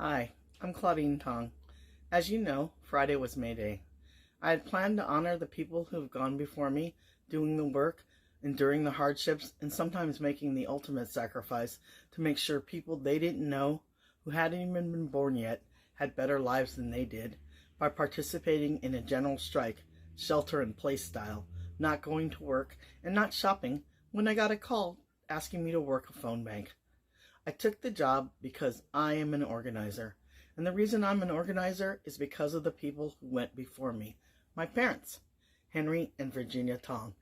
Hi, I'm Claudine Tong. As you know, Friday was May Day. I had planned to honor the people who have gone before me, doing the work, enduring the hardships, and sometimes making the ultimate sacrifice to make sure people they didn't know, who hadn't even been born yet, had better lives than they did, by participating in a general strike, shelter-in-place style, not going to work, and not shopping when I got a call asking me to work a phone bank. I took the job because I am an organizer. And the reason I'm an organizer is because of the people who went before me. My parents, Henry and Virginia Tong.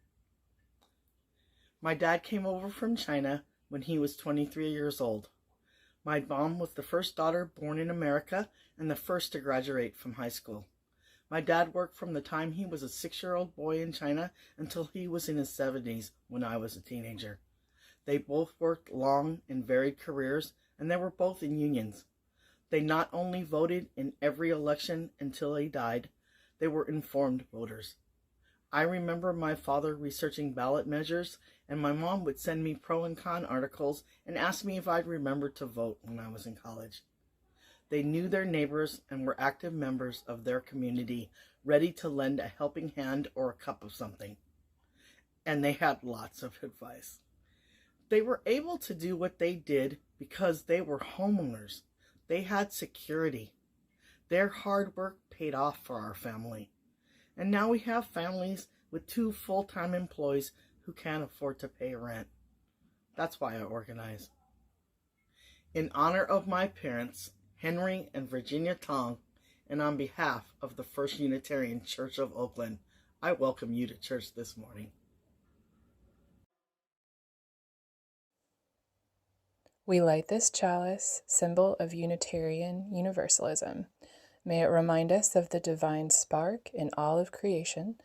My dad came over from China when he was 23 years old. My mom was the first daughter born in America and the first to graduate from high school. My dad worked from the time he was a 6-year-old boy in China until he was in his 70s when I was a teenager. They both worked long and varied careers, and they were both in unions. They not only voted in every election until he died, they were informed voters. I remember my father researching ballot measures, and my mom would send me pro and con articles and ask me if I'd remembered to vote when I was in college. They knew their neighbors and were active members of their community, ready to lend a helping hand or a cup of something. And they had lots of advice. They were able to do what they did because they were homeowners. They had security. Their hard work paid off for our family. And now we have families with 2 full-time employees who can't afford to pay rent. That's why I organize. In honor of my parents, Henry and Virginia Tong, and on behalf of the First Unitarian Church of Oakland, I welcome you to church this morning. We light this chalice, symbol of Unitarian Universalism. May it remind us of the divine spark in all of creation,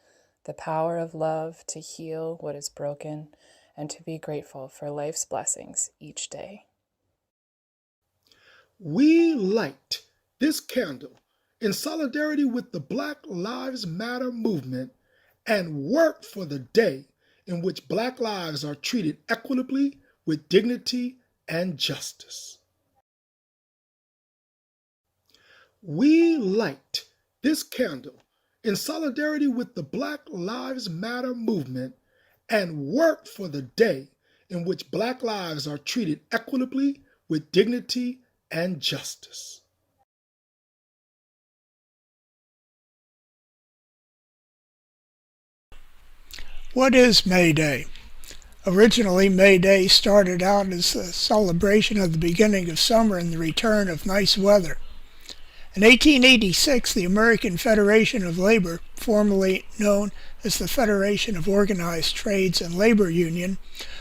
the power of love to heal what is broken, and to be grateful for life's blessings each day. We light this candle in solidarity with the Black Lives Matter movement and work for the day in which Black lives are treated equitably with dignity and justice. We light this candle in solidarity with the Black Lives Matter movement and work for the day in which Black lives are treated equitably with dignity and justice. What is May Day? Originally, May Day started out as a celebration of the beginning of summer and the return of nice weather. In 1886, the American Federation of Labor, formerly known as the Federation of Organized Trades and Labor Union,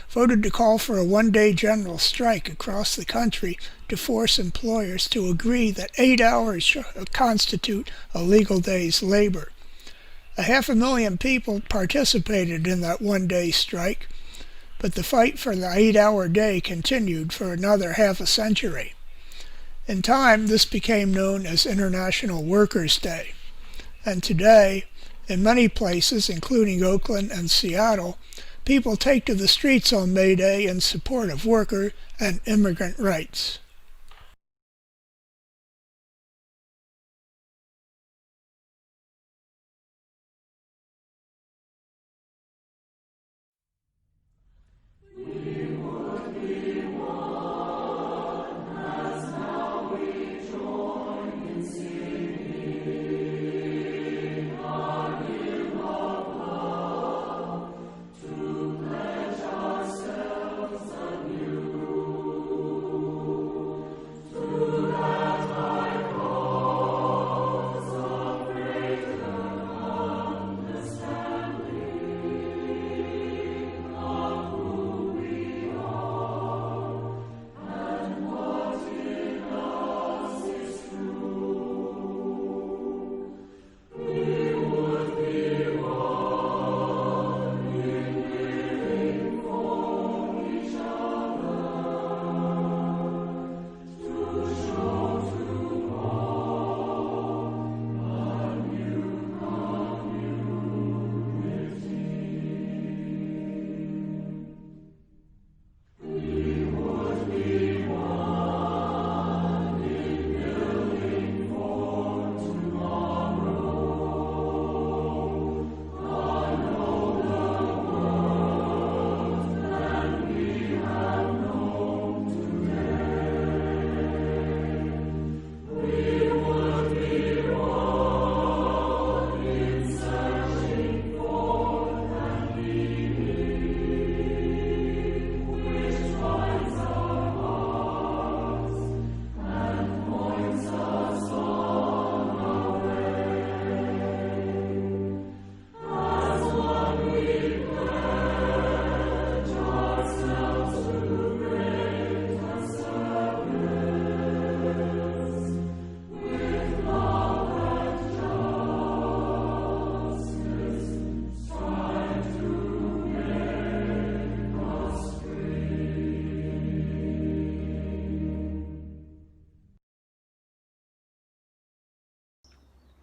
voted to call for a one-day general strike across the country to force employers to agree that 8 hours should constitute a legal day's labor. 500,000 people participated in that one-day strike, but the fight for the 8-hour day continued for another half a century. In time, this became known as International Workers' Day. And today, in many places, including Oakland and Seattle, people take to the streets on May Day in support of worker and immigrant rights.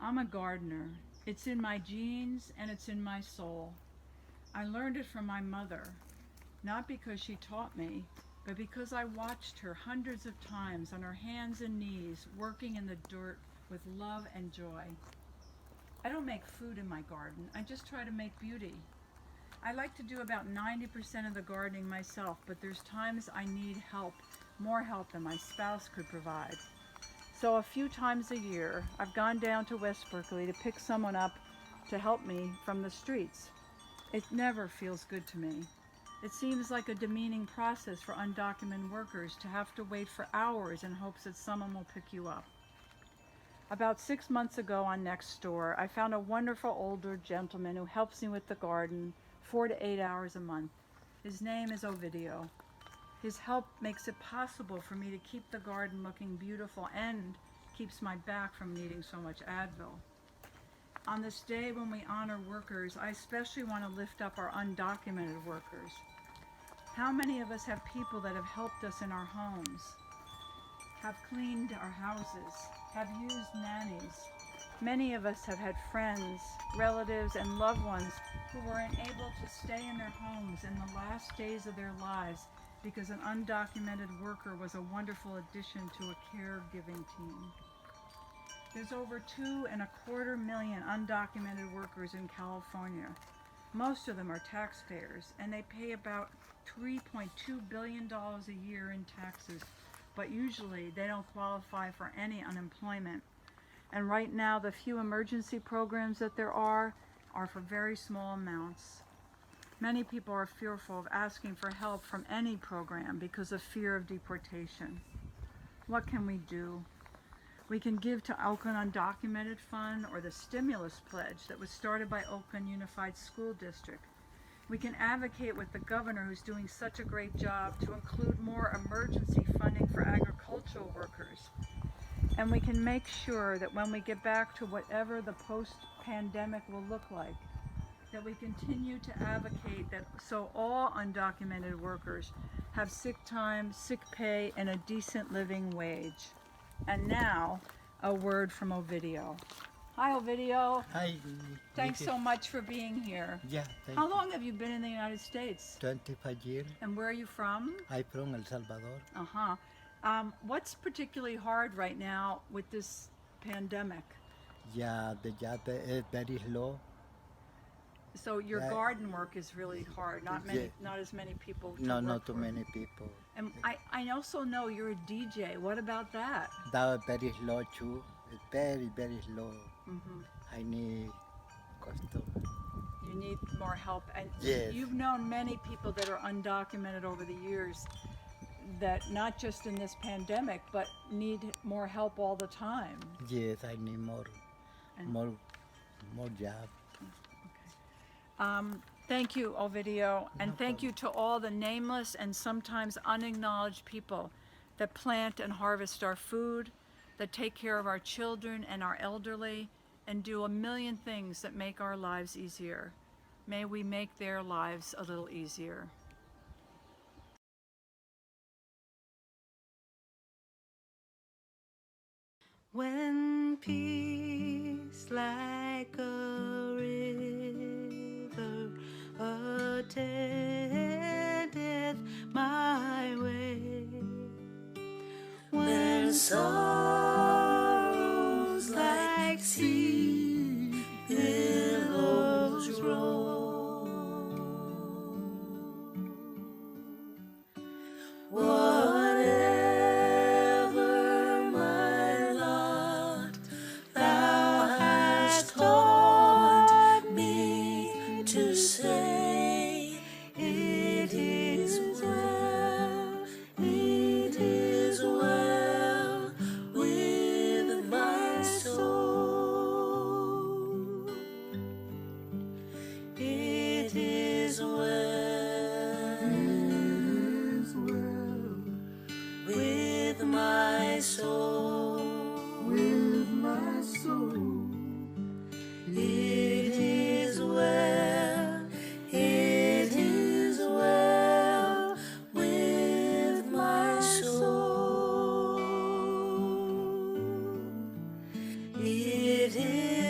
I'm a gardener. It's in my genes and it's in my soul. I learned it from my mother, not because she taught me, but because I watched her hundreds of times on her hands and knees working in the dirt with love and joy. I don't make food in my garden, I just try to make beauty. I like to do about 90% of the gardening myself, but there's times I need help, more help than my spouse could provide. So a few times a year, I've gone down to West Berkeley to pick someone up to help me from the streets. It never feels good to me. It seems like a demeaning process for undocumented workers to have to wait for hours in hopes that someone will pick you up. About 6 months ago on Nextdoor, I found a wonderful older gentleman who helps me with the garden 4 to 8 hours a month. His name is Ovidio. His help makes it possible for me to keep the garden looking beautiful and keeps my back from needing so much Advil. On this day when we honor workers, I especially want to lift up our undocumented workers. How many of us have people that have helped us in our homes, have cleaned our houses, have used nannies? Many of us have had friends, relatives, and loved ones who were unable to stay in their homes in the last days of their lives because an undocumented worker was a wonderful addition to a caregiving team. There's over 2.25 million undocumented workers in California. Most of them are taxpayers, and they pay about $3.2 billion a year in taxes, but usually they don't qualify for any unemployment. And right now, the few emergency programs that there are for very small amounts. Many people are fearful of asking for help from any program because of fear of deportation. What can we do? We can give to Oakland Undocumented Fund or the Stimulus Pledge that was started by Oakland Unified School District. We can advocate with the governor, who's doing such a great job, to include more emergency funding for agricultural workers. And we can make sure that when we get back to whatever the post-pandemic will look like, that we continue to advocate that so all undocumented workers have sick time, sick pay, and a decent living wage. And now, a word from Ovidio. Hi, Ovidio. Hi. Thanks so much for being here. Yeah, thank How you. long have you been in the United States? 25 years. And where are you from? I'm from El Salvador. Uh-huh. What's particularly hard right now with this pandemic? Yeah, the job is very slow. So your Yeah. garden work is really hard. Not as many people to No, work not too for. many people. And I also know you're a DJ. What about that? That is very slow too. It's very, very slow. Mm-hmm. I need customer. You need more help. And Yes. you've known many people that are undocumented over the years that not just in this pandemic, but need more help all the time. Yes, I need more, And- more job. Thank you, Ovidio, and thank you to all the nameless and sometimes unacknowledged people that plant and harvest our food, that take care of our children and our elderly, and do a million things that make our lives easier. May we make their lives a little easier. When peace like a river attendeth my way, when sorrows like sea billows roll, whatever my lot, thou hast taught me to say, it is well with my soul. It is well with my soul. With my soul. It is well. It is well with my soul. It is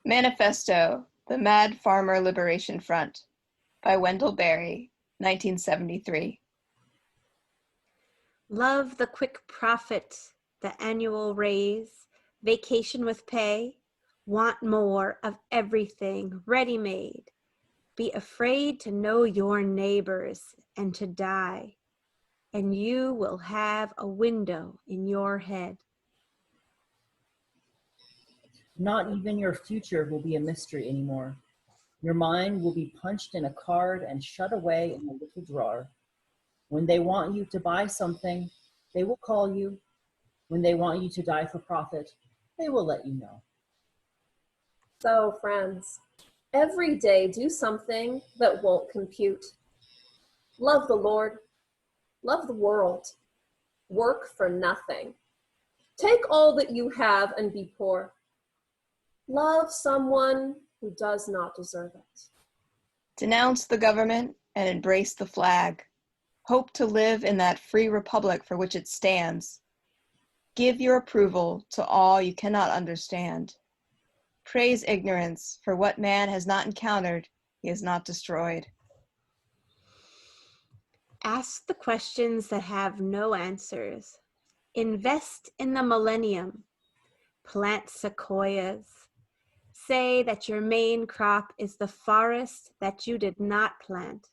Manifesto, The Mad Farmer Liberation Front by Wendell Berry, 1973. Love the quick profit, the annual raise, vacation with pay, want more of everything ready-made. Be afraid to know your neighbors and to die, and you will have a window in your head. Not even your future will be a mystery anymore. Your mind will be punched in a card and shut away in a little drawer. When they want you to buy something, they will call you. When they want you to die for profit, they will let you know. So, friends, every day do something that won't compute. Love the Lord. Love the world. Work for nothing. Take all that you have and be poor. Love someone who does not deserve it. Denounce the government and embrace the flag. Hope to live in that free republic for which it stands. Give your approval to all you cannot understand. Praise ignorance, for what man has not encountered, he has not destroyed. Ask the questions that have no answers. Invest in the millennium. Plant sequoias. Say that your main crop is the forest that you did not plant,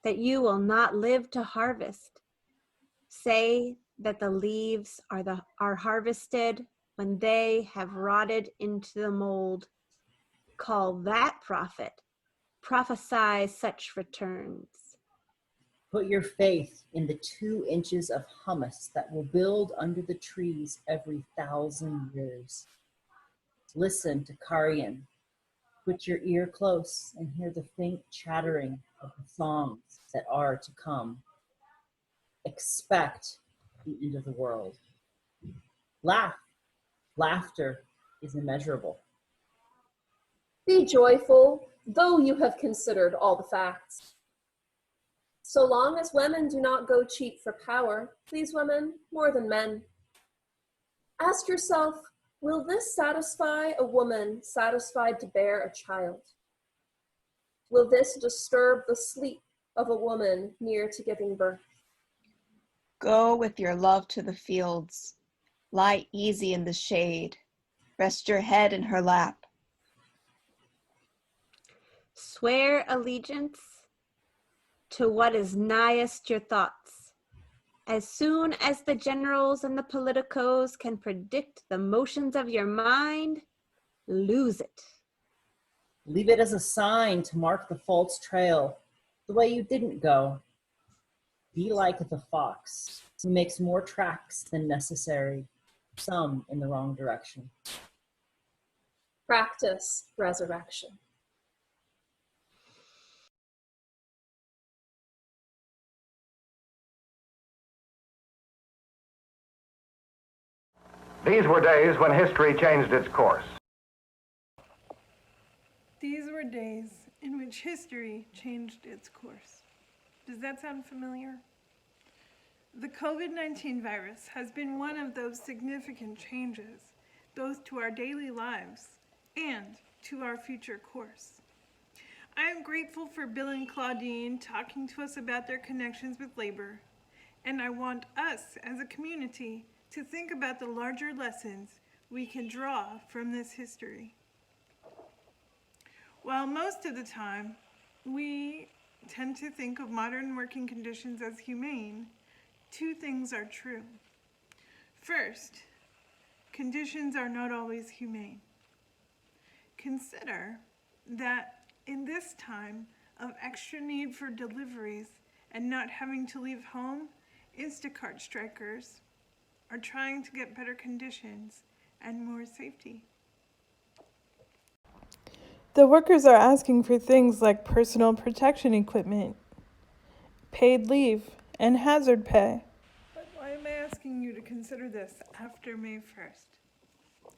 that you will not live to harvest. Say that the leaves are harvested when they have rotted into the mold. Call that profit. Prophesy such returns. Put your faith in the 2 inches of humus that will build under the trees every 1,000 years. Listen to Karian. Put your ear close and hear the faint chattering of the songs that are to come. Expect the end of the world. Laugh. Laughter is immeasurable. Be joyful, though you have considered all the facts. So long as women do not go cheap for power, please women more than men. Ask yourself, will this satisfy a woman satisfied to bear a child? Will this disturb the sleep of a woman near to giving birth? Go with your love to the fields. Lie easy in the shade. Rest your head in her lap. Swear allegiance to what is nighest your thoughts. As soon as the generals and the politicos can predict the motions of your mind, lose it. Leave it as a sign to mark the false trail, the way you didn't go. Be like the fox, who makes more tracks than necessary, some in the wrong direction. Practice resurrection. These were days when history changed its course. These were days in which history changed its course. Does that sound familiar? The COVID-19 virus has been one of those significant changes, both to our daily lives and to our future course. I am grateful for Bill and Claudine talking to us about their connections with labor, and I want us as a community to think about the larger lessons we can draw from this history. While most of the time we tend to think of modern working conditions as humane, 2 things are true. First, conditions are not always humane. Consider that in this time of extra need for deliveries and not having to leave home, Instacart strikers are trying to get better conditions and more safety. The workers are asking for things like personal protection equipment, paid leave, and hazard pay. But why am I asking you to consider this after May 1st?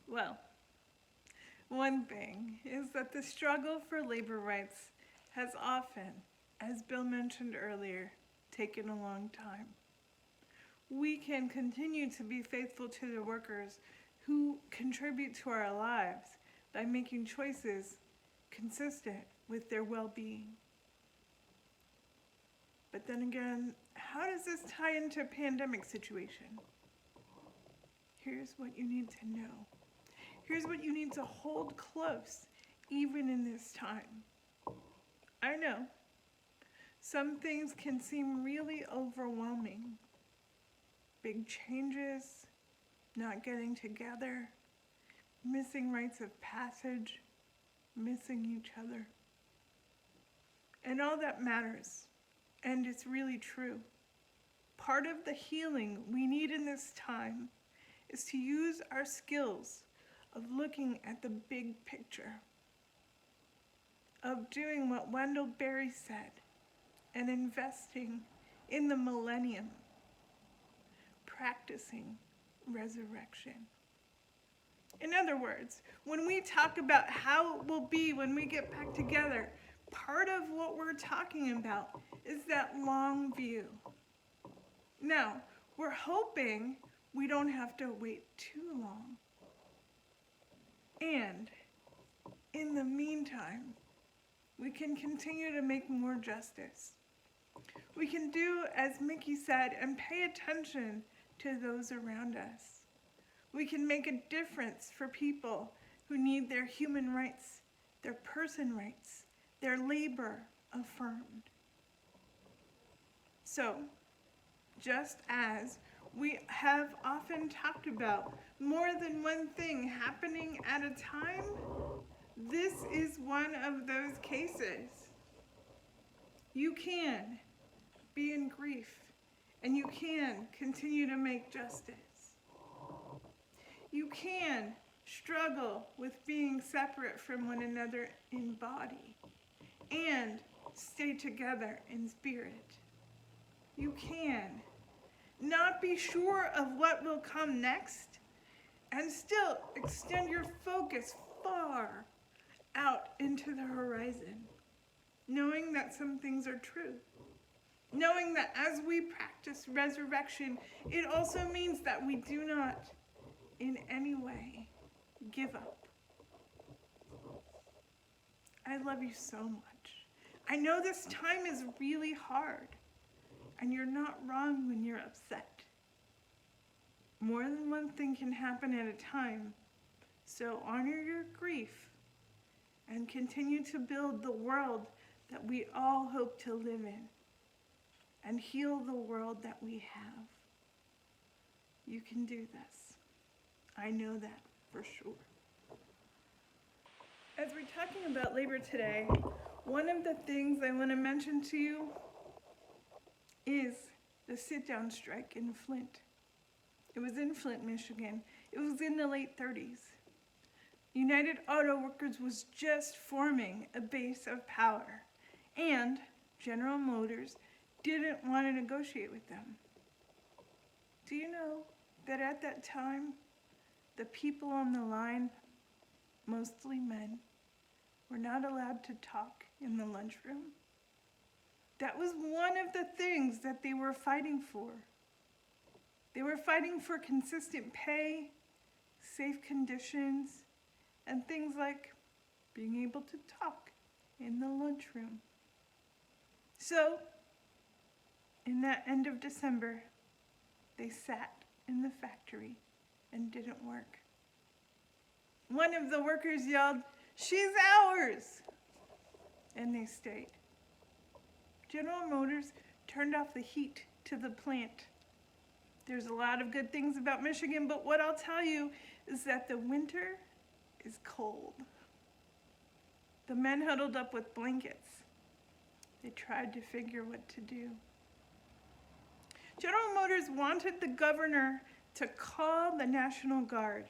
Well, one thing is that the struggle for labor rights has often, as Bill mentioned earlier, taken a long time. We can continue to be faithful to the workers who contribute to our lives by making choices consistent with their well-being. But then again, how does this tie into a pandemic situation? Here's what you need to know. Here's what you need to hold close, even in this time. I know, some things can seem really overwhelming. Big changes, not getting together, missing rites of passage, missing each other. And all that matters, and it's really true. Part of the healing we need in this time is to use our skills of looking at the big picture, of doing what Wendell Berry said, and investing in the millennium, practicing resurrection. In other words, when we talk about how it will be when we get back together, part of what we're talking about is that long view. Now, we're hoping we don't have to wait too long. And in the meantime, we can continue to make more justice. We can do as Mickey said and pay attention to those around us. We can make a difference for people who need their human rights, their person rights, their labor affirmed. So, just as we have often talked about more than one thing happening at a time, this is one of those cases. You can be in grief, and you can continue to make justice. You can struggle with being separate from one another in body and stay together in spirit. You can not be sure of what will come next and still extend your focus far out into the horizon, knowing that some things are true. Knowing that as we practice resurrection, it also means that we do not in any way give up. I love you so much. I know this time is really hard, and you're not wrong when you're upset. More than one thing can happen at a time, so honor your grief and continue to build the world that we all hope to live in, and heal the world that we have. You can do this. I know that for sure. As we're talking about labor today, one of the things I want to mention to you is the sit-down strike in Flint. It was in Flint, Michigan. It was in the late 30s. United Auto Workers was just forming a base of power, and General Motors didn't want to negotiate with them. Do you know that at that time, the people on the line, mostly men, were not allowed to talk in the lunchroom? That was one of the things that they were fighting for. They were fighting for consistent pay, safe conditions, and things like being able to talk in the lunchroom. So, in that end of December, they sat in the factory and didn't work. One of the workers yelled, "She's ours!" And they stayed. General Motors turned off the heat to the plant. There's a lot of good things about Michigan, but what I'll tell you is that the winter is cold. The men huddled up with blankets. They tried to figure what to do. General Motors wanted the governor to call the National Guard.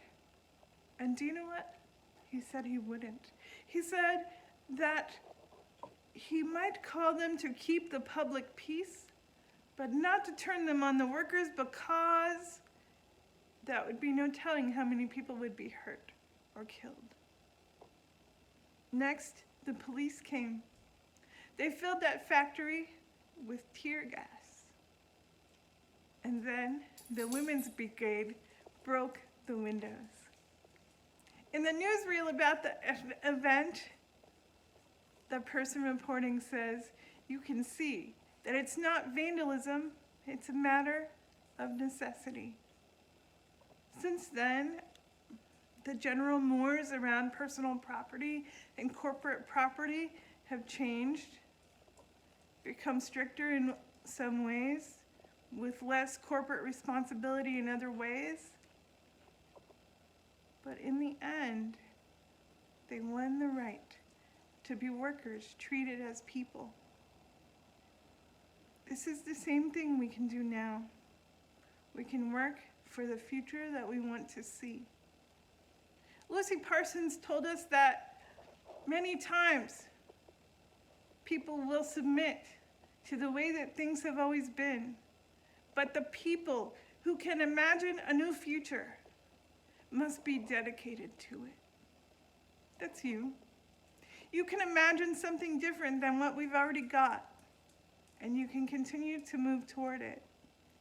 And do you know what? He said he wouldn't. He said that he might call them to keep the public peace, but not to turn them on the workers, because that would be no telling how many people would be hurt or killed. Next, the police came. They filled that factory with tear gas. And then the women's brigade broke the windows. In the newsreel about the event, the person reporting says, you can see that it's not vandalism, it's a matter of necessity. Since then, the general mores around personal property and corporate property have changed, become stricter in some ways, with less corporate responsibility in other ways. But in the end, they won the right to be workers treated as people. This is the same thing we can do now. We can work for the future that we want to see. Lucy Parsons told us that many times people will submit to the way that things have always been, but the people who can imagine a new future must be dedicated to it. That's you. You can imagine something different than what we've already got, and you can continue to move toward it,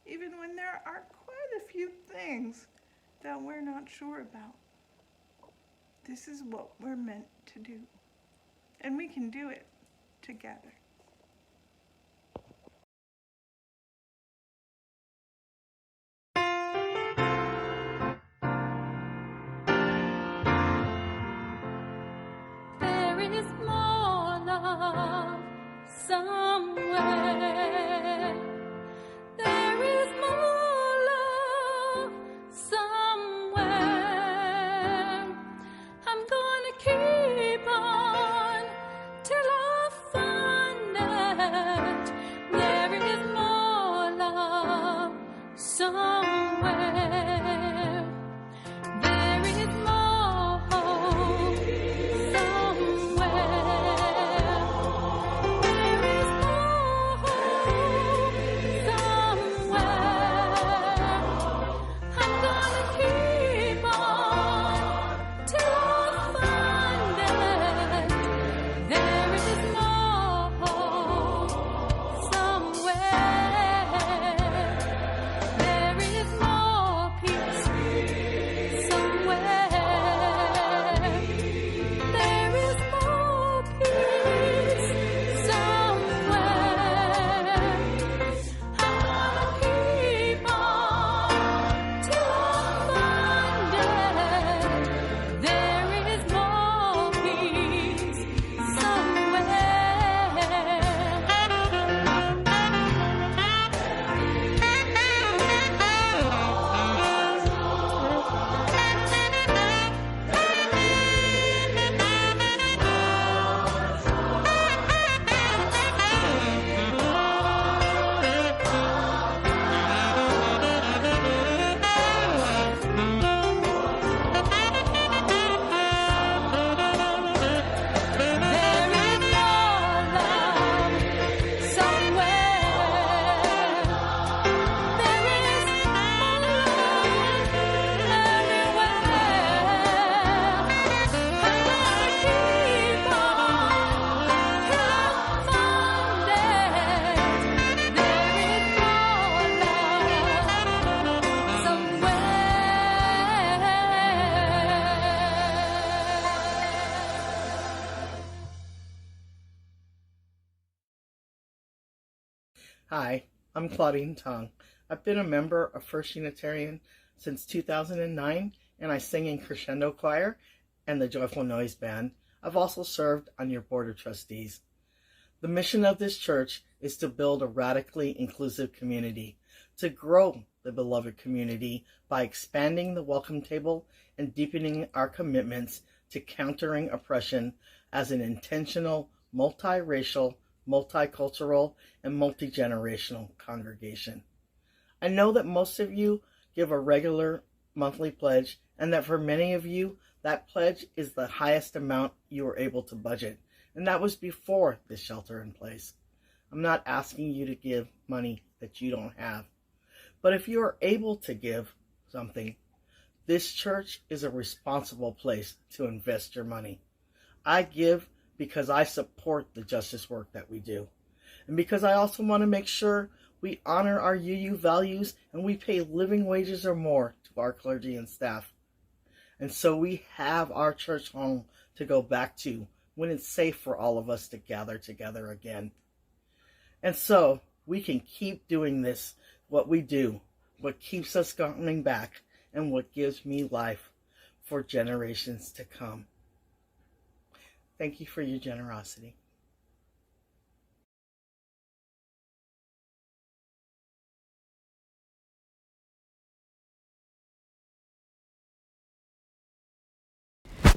even when there are quite a few things that we're not sure about. This is what we're meant to do, and we can do it together. There is more love somewhere. There is more love somewhere. I'm gonna keep on till I find it. There is more love somewhere. There is more hope somewhere. There is more hope somewhere. I'm gonna keep on till I find it. There is more hope somewhere. There is more peace somewhere. There is more peace somewhere. I'm gonna keep on till I find it. There is more peace Hi, I'm Claudine Tong. I've been a member of First Unitarian since 2009, and I sing in Crescendo Choir and the Joyful Noise Band. I've also served on your Board of Trustees. The mission of this church is to build a radically inclusive community, to grow the beloved community by expanding the welcome table and deepening our commitments to countering oppression as an intentional, multiracial, multicultural, and multi-generational congregation. I know that most of you give a regular monthly pledge, and that for many of you, that pledge is the highest amount you are able to budget, and that was before the shelter in place. I'm not asking you to give money that you don't have, but if you are able to give something, this church is a responsible place to invest your money. I give because I support the justice work that we do, and because I also want to make sure we honor our UU values and we pay living wages or more to our clergy and staff. And so we have our church home to go back to when it's safe for all of us to gather together again. And so we can keep doing this, what we do, what keeps us coming back, and what gives me life for generations to come. Thank you for your generosity.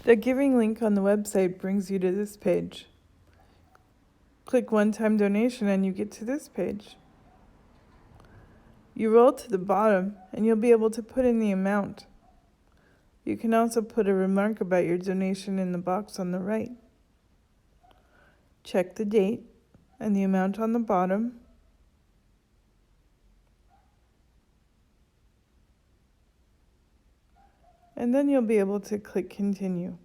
The giving link on the website brings you to this page. Click one-time donation and you get to this page. You roll to the bottom and you'll be able to put in the amount. You can also put a remark about your donation in the box on the right. Check the date and the amount on the bottom. And then you'll be able to click continue.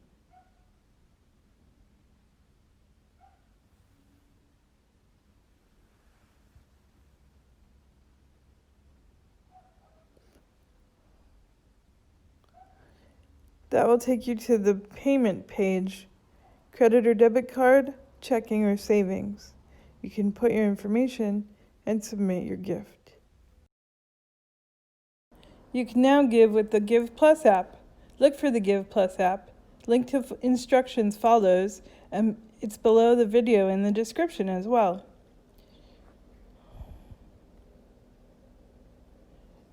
That will take you to the payment page, credit or debit card, checking or savings. You can put your information and submit your gift. You can now give with the GivePlus app. Look for the GivePlus app. Link to instructions follows, and it's below the video in the description as well.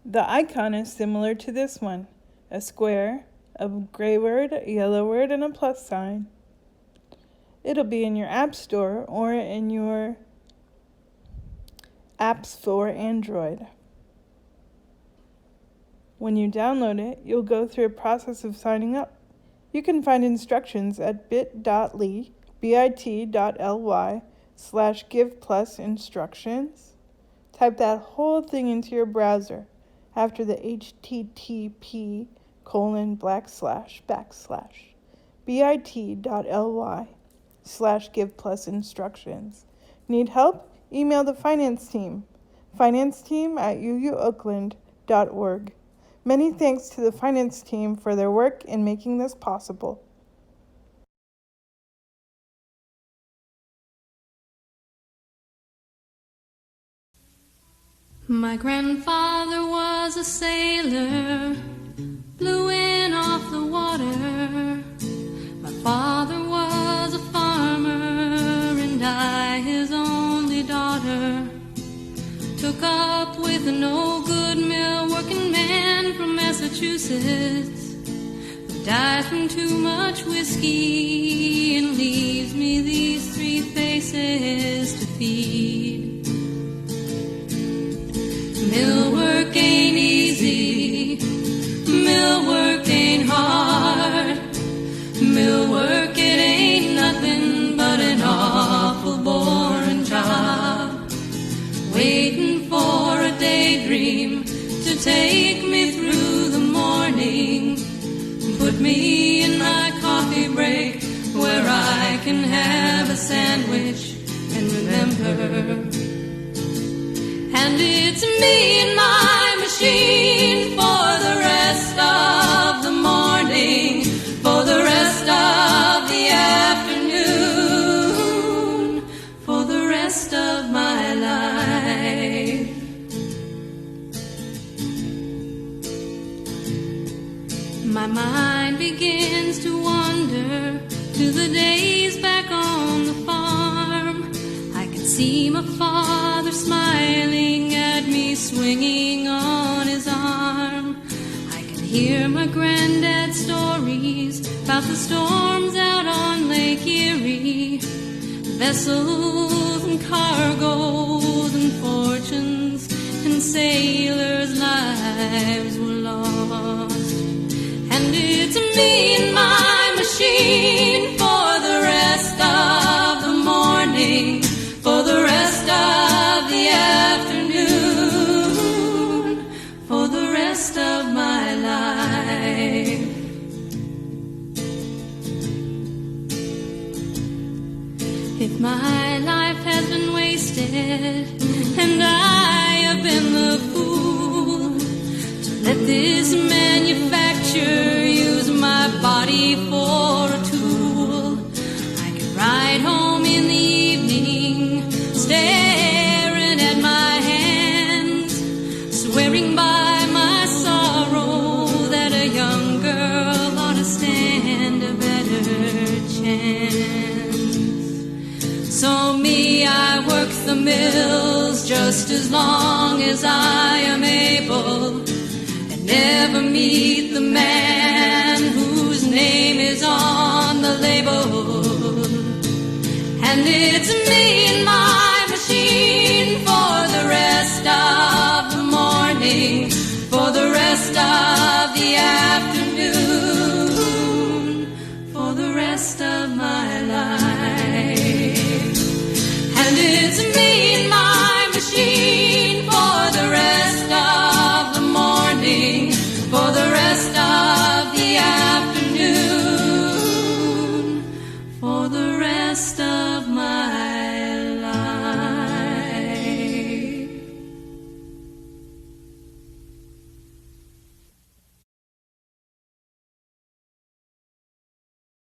The icon is similar to this one, a square, a gray word, a yellow word, and a plus sign. It'll be in your App Store or in your apps for Android. When you download it, you'll go through a process of signing up. You can find instructions at bit.ly/GivePlus-instructions. Type that whole thing into your browser after the http:// bit.ly/GivePlus-instructions. Need help? Email the finance team, financeteam@uuoakland.org. Many thanks to the finance team for their work in making this possible. My grandfather was a sailor, blew in off the water. My father was a farmer, and I, his only daughter, took up with a no-good mill-working man from Massachusetts, who died from too much whiskey and leaves me these three faces to feed. Mill work ain't easy, mill work ain't hard, mill work it ain't nothing but an awful boring job, waiting for a daydream to take me through the morning, put me in my coffee break where I can have a sandwich and remember. And it's me and my machine for the rest of the morning, for the rest of the afternoon, for the rest of my life. My mind begins to wander to the days back on the farm. I can see my father smiling at me, swinging on his arm. I can hear my granddad's stories about the storms out on Lake Erie. Vessels and cargoes and fortunes and sailors' lives were lost. And it's me and my machine for the rest of the morning, for the rest of the afternoon, for the rest of my life. If my life has been wasted and I have been the fool to let this manufacture use my mills just as long as I am able, and never meet the man whose name is on the label. And it's me and my machine for the rest of the morning, for the rest of